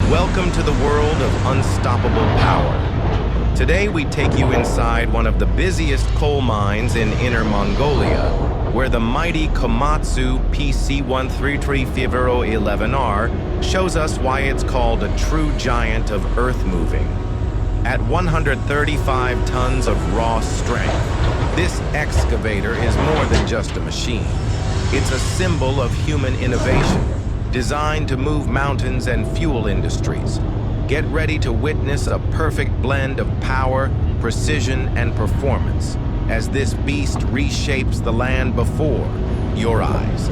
Welcome to the world of unstoppable power. Today we take you inside one of the busiest coal mines in Inner Mongolia, where the mighty Komatsu PC1350-11R shows us why it's called a true giant of earth-moving. At 135 tons of raw strength, this excavator is more than just a machine. It's a symbol of human innovation, designed to move mountains and fuel industries. Get ready to witness a perfect blend of power, precision, and performance as this beast reshapes the land before your eyes.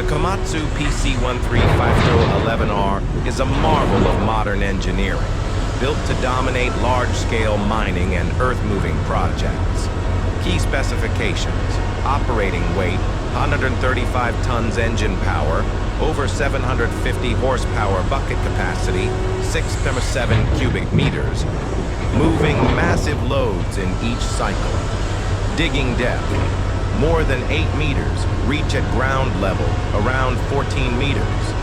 Komatsu PC1350-11R is a marvel of modern engineering, built to dominate large-scale mining and earth-moving projects. Key specifications: operating weight, 135 tons engine power, over 750 horsepower bucket capacity, 6.7 cubic meters, moving massive loads in each cycle. Digging depth: more than 8 meters, reach at ground level around 14 meters.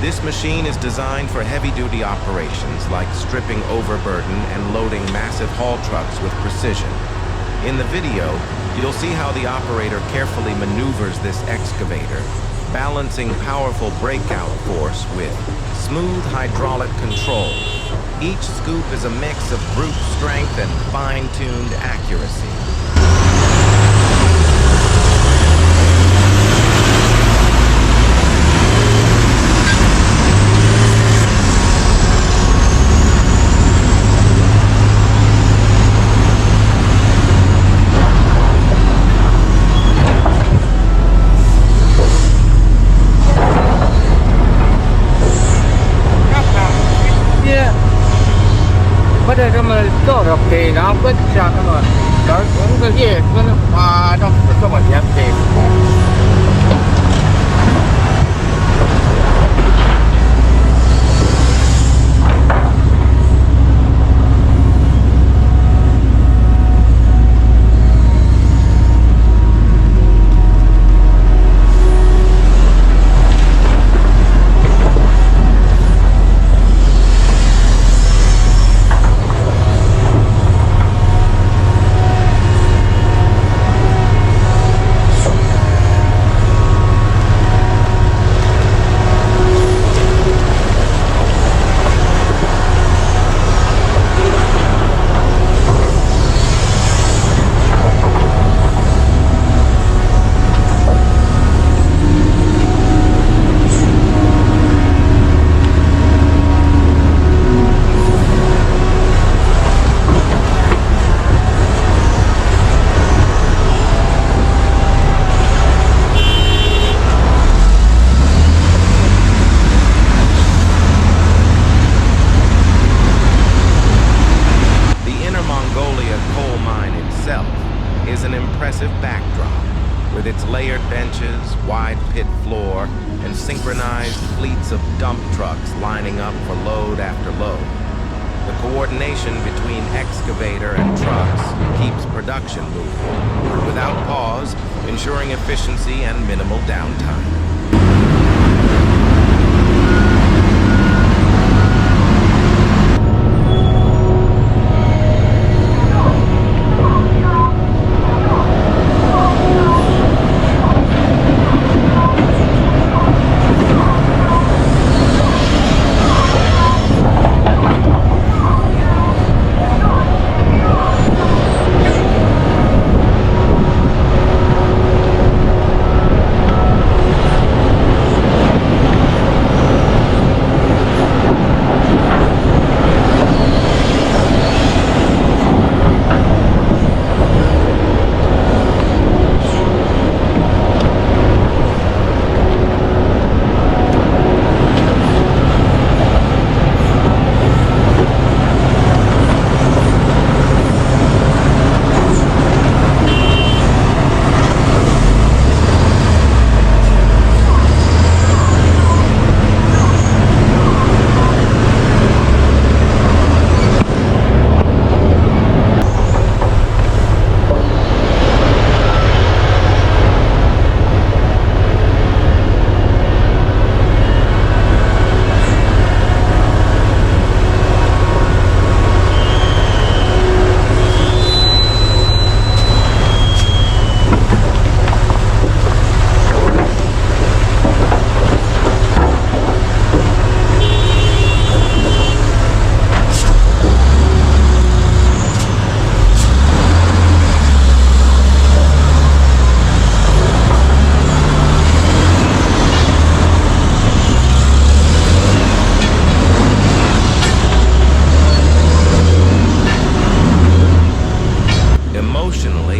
This machine is designed for heavy-duty operations like stripping overburden and loading massive haul trucks with precision. In the video, you'll see how the operator carefully maneuvers this excavator, balancing powerful breakout force with smooth hydraulic control. Each scoop is a mix of brute strength and fine-tuned accuracy. Đây mà chỗ đọc thì nó bất chặt rồi đó cũng cái gì nó hòa trong cái mà nhắm thì backdrop, with its layered benches, wide pit floor, and synchronized fleets of dump trucks lining up for load after load. The coordination between excavator and trucks keeps production moving, without pause, ensuring efficiency and minimal downtime.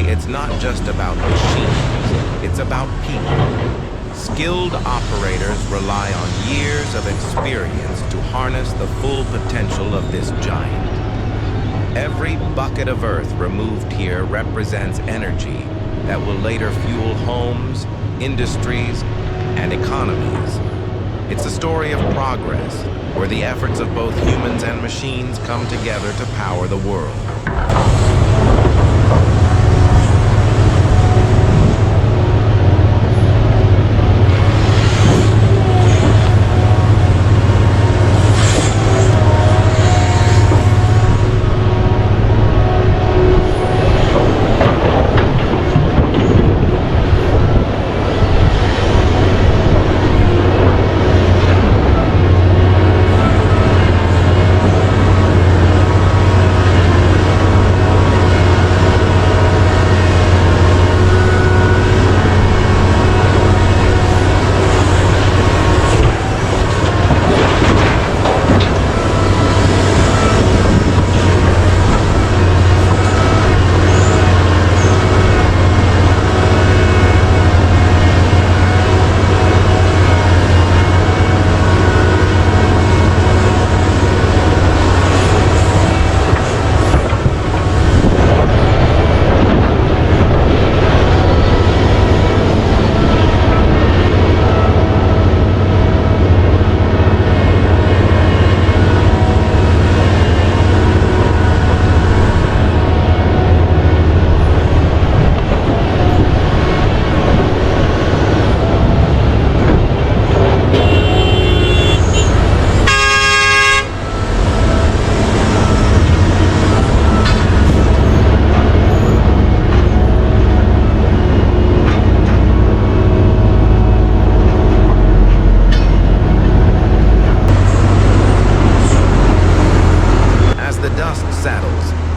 It's not just about machines, it's about people. Skilled operators rely on years of experience to harness the full potential of this giant. Every bucket of earth removed here represents energy that will later fuel homes, industries, and economies. It's a story of progress, where the efforts of both humans and machines come together to power the world.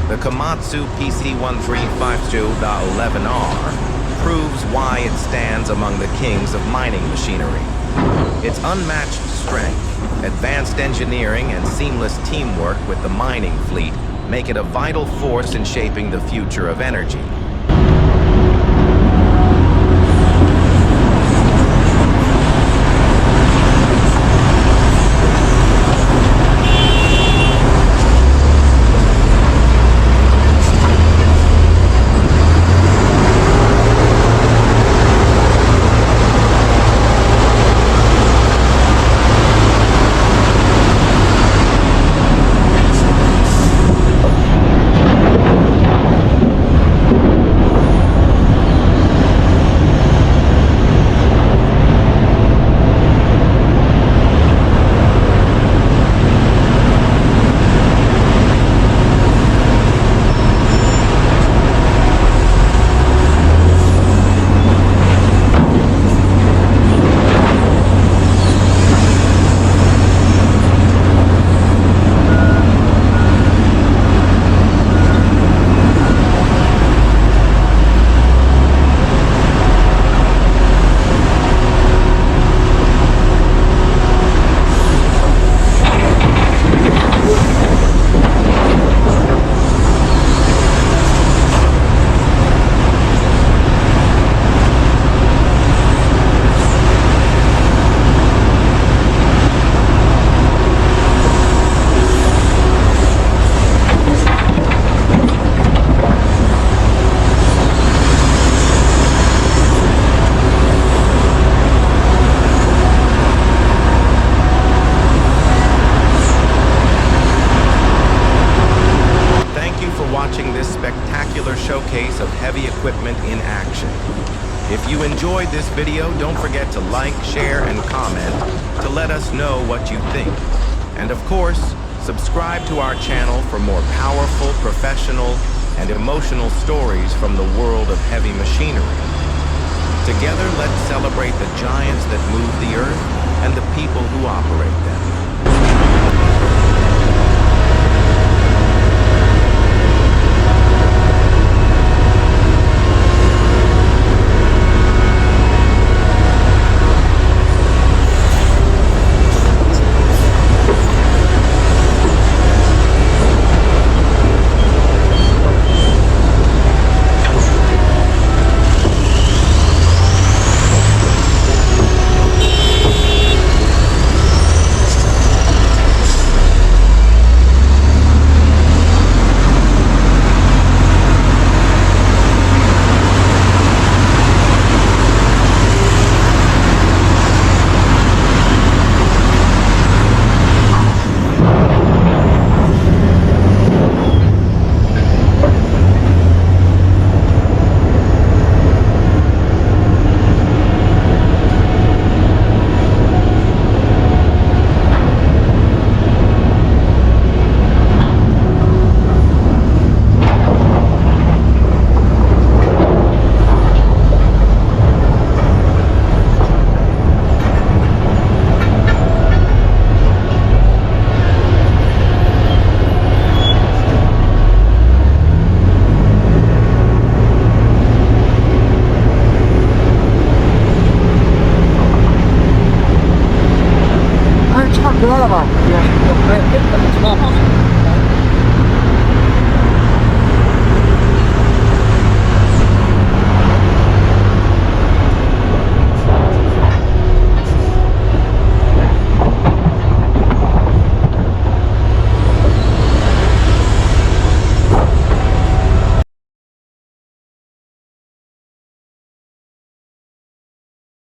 The Komatsu PC1350-11R proves why it stands among the kings of mining machinery. Its unmatched strength, advanced engineering, and seamless teamwork with the mining fleet make it a vital force in shaping the future of energy. heavy equipment in action. If you enjoyed this video, don't forget to like, share, and comment to let us know what you think. And of course, subscribe to our channel for more powerful, professional, and emotional stories from the world of heavy machinery. Together, let's celebrate the giants that move the earth and the people who operate them.